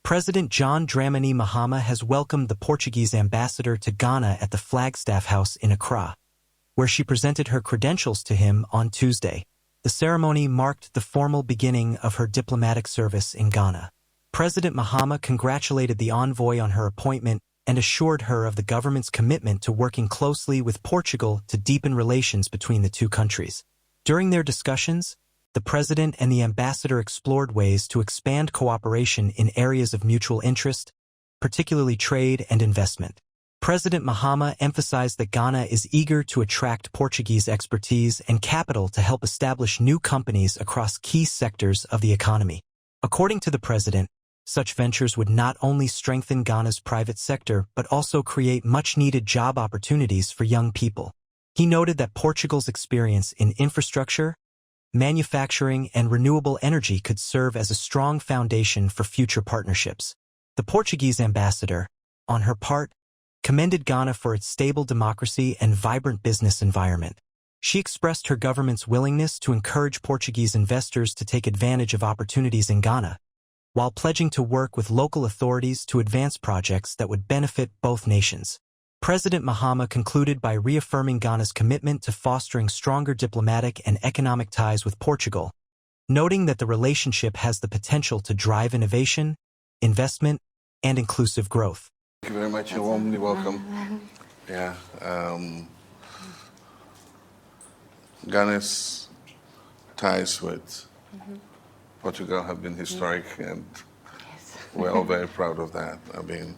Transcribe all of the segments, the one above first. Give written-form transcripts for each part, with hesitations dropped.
President John Dramani Mahama has welcomed the Portuguese ambassador to Ghana at the Flagstaff House in Accra, where she presented her credentials to him on Tuesday. The ceremony marked the formal beginning of her diplomatic service in Ghana. President Mahama congratulated the envoy on her appointment and assured her of the government's commitment to working closely with Portugal to deepen relations between the two countries. During their discussions, the president and the ambassador explored ways to expand cooperation in areas of mutual interest, particularly trade and investment. President Mahama emphasized that Ghana is eager to attract Portuguese expertise and capital to help establish new companies across key sectors of the economy. According to the president, such ventures would not only strengthen Ghana's private sector but also create much-needed job opportunities for young people. He noted that Portugal's experience in infrastructure, manufacturing, and renewable energy could serve as a strong foundation for future partnerships. The Portuguese ambassador, on her part, commended Ghana for its stable democracy and vibrant business environment. She expressed her government's willingness to encourage Portuguese investors to take advantage of opportunities in Ghana, while pledging to work with local authorities to advance projects that would benefit both nations. President Mahama concluded by reaffirming Ghana's commitment to fostering stronger diplomatic and economic ties with Portugal, noting that the relationship has the potential to drive innovation, investment, and inclusive growth. Thank you very much. You're warmly welcome. Yeah. Ghana's ties with Portugal have been historic, and we're all very proud of that. I mean,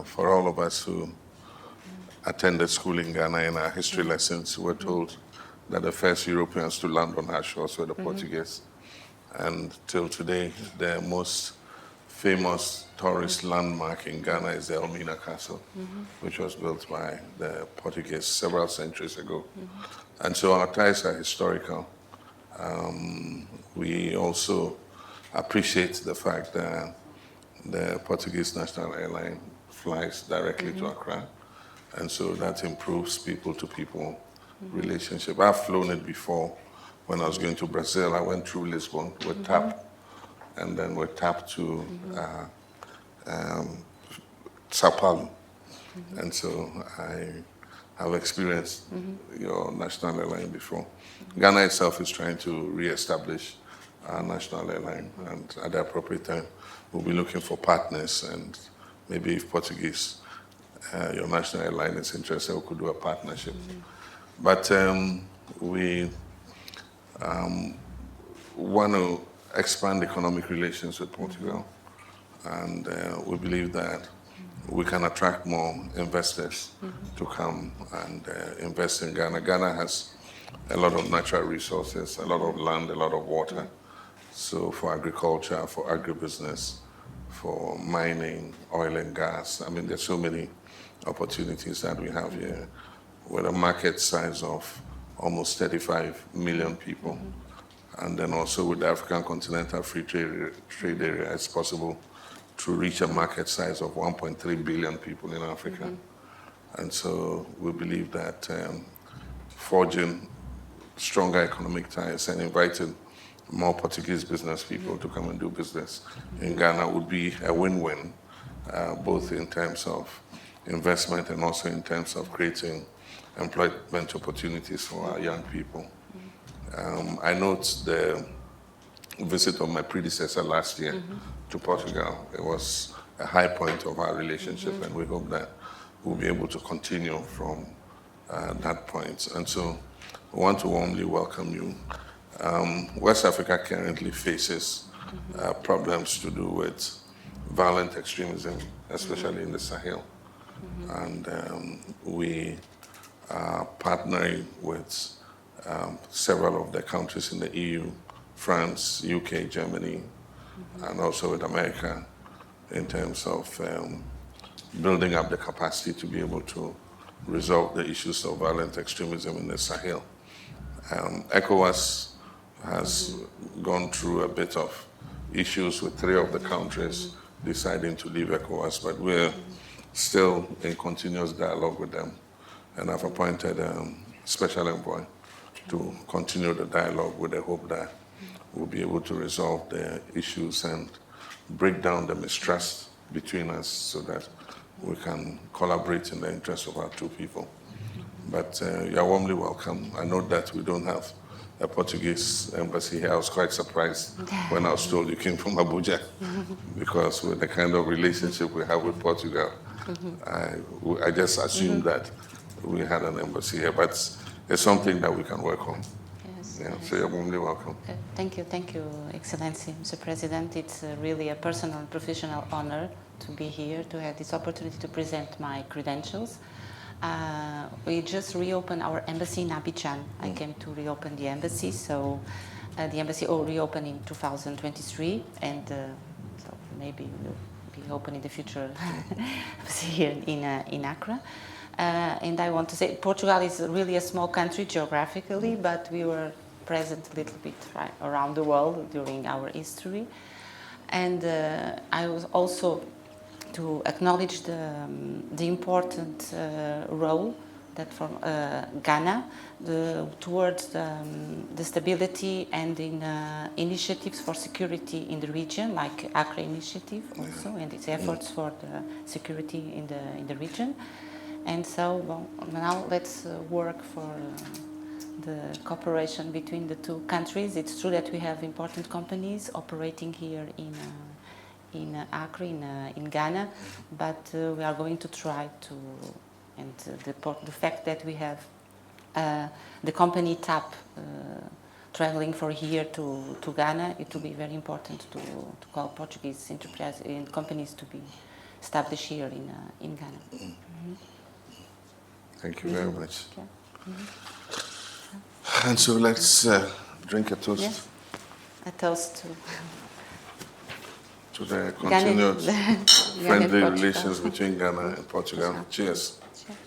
for all of us who attended school in Ghana, in our history lessons, we were told that the first Europeans to land on our shores were the Portuguese. And till today, the most famous tourist landmark in Ghana is the Elmina Castle, which was built by the Portuguese several centuries ago. And so our ties are historical. We also appreciate the fact that the Portuguese national airline flies directly to Accra, and so that improves people-to-people relationship. I've flown it before. When I was going to Brazil, I went through Lisbon with TAP, and then with TAP to Sao Paulo. And so I have experienced your national airline before. Ghana itself is trying to re-establish our national airline, and at the appropriate time, we'll be looking for partners, and maybe if Portuguese, your national airline is interested, we could do a partnership. But we want to expand economic relations with Portugal, and we believe that we can attract more investors to come and invest in Ghana. Ghana has a lot of natural resources, a lot of land, a lot of water. So for agriculture, for agribusiness, for mining, oil and gas, I mean, there's so many opportunities that we have here with a market size of almost 35 million people. And then also with the African Continental Free Trade Area, it's possible to reach a market size of 1.3 billion people in Africa. And so we believe that forging stronger economic ties and inviting more Portuguese business people to come and do business in Ghana would be a win-win, both in terms of investment and also in terms of creating employment opportunities for our young people. I note the visit of my predecessor last year to Portugal. It was a high point of our relationship, and we hope that we'll be able to continue from that point. And so we want to warmly welcome you. West Africa currently faces problems to do with violent extremism, especially in the Sahel. And we are partnering with several of the countries in the EU, France, UK, Germany, and also with America in terms of building up the capacity to be able to resolve the issues of violent extremism in the Sahel. ECOWAS has gone through a bit of issues with 3 of the countries deciding to leave ECOWAS, but we're still in continuous dialogue with them. And I've appointed a special envoy to continue the dialogue with the hope that we'll be able to resolve the issues and break down the mistrust between us so that we can collaborate in the interest of our two people. But you are warmly welcome. I know that we don't have a Portuguese embassy here. I was quite surprised when I was told you came from Abuja, because with the kind of relationship we have with Portugal, I just assumed that we had an embassy here, but it's something that we can work on. Yes, Yeah, yes. so you're warmly welcome. Thank you, Excellency, Mr. President. It's really a personal and professional honor to be here, to have this opportunity to present my credentials. We just reopened our embassy in Abidjan. I came to reopen the embassy, so the embassy reopened in 2023, and so maybe we'll be open in the future here in Accra. And I want to say Portugal is really a small country geographically, but we were present a little bit around the world during our history. And I was also to acknowledge the important role that from Ghana towards the stability and in initiatives for security in the region, like Accra initiative also, and its efforts for the security in the region. And so, well, now let's work for the cooperation between the two countries. It's true that we have important companies operating here in Accra, in Ghana, but we are going to try to, and the fact that we have the company TAP traveling from here to Ghana, it will be very important to call Portuguese enterprise and companies to be established here in Ghana. Mm-hmm. Thank you very much. Yeah. Mm-hmm. And so let's drink a toast. Yes. A toast to the continued Ghana, friendly Portugal. relations between Ghana and Portugal. Cheers. Cheers.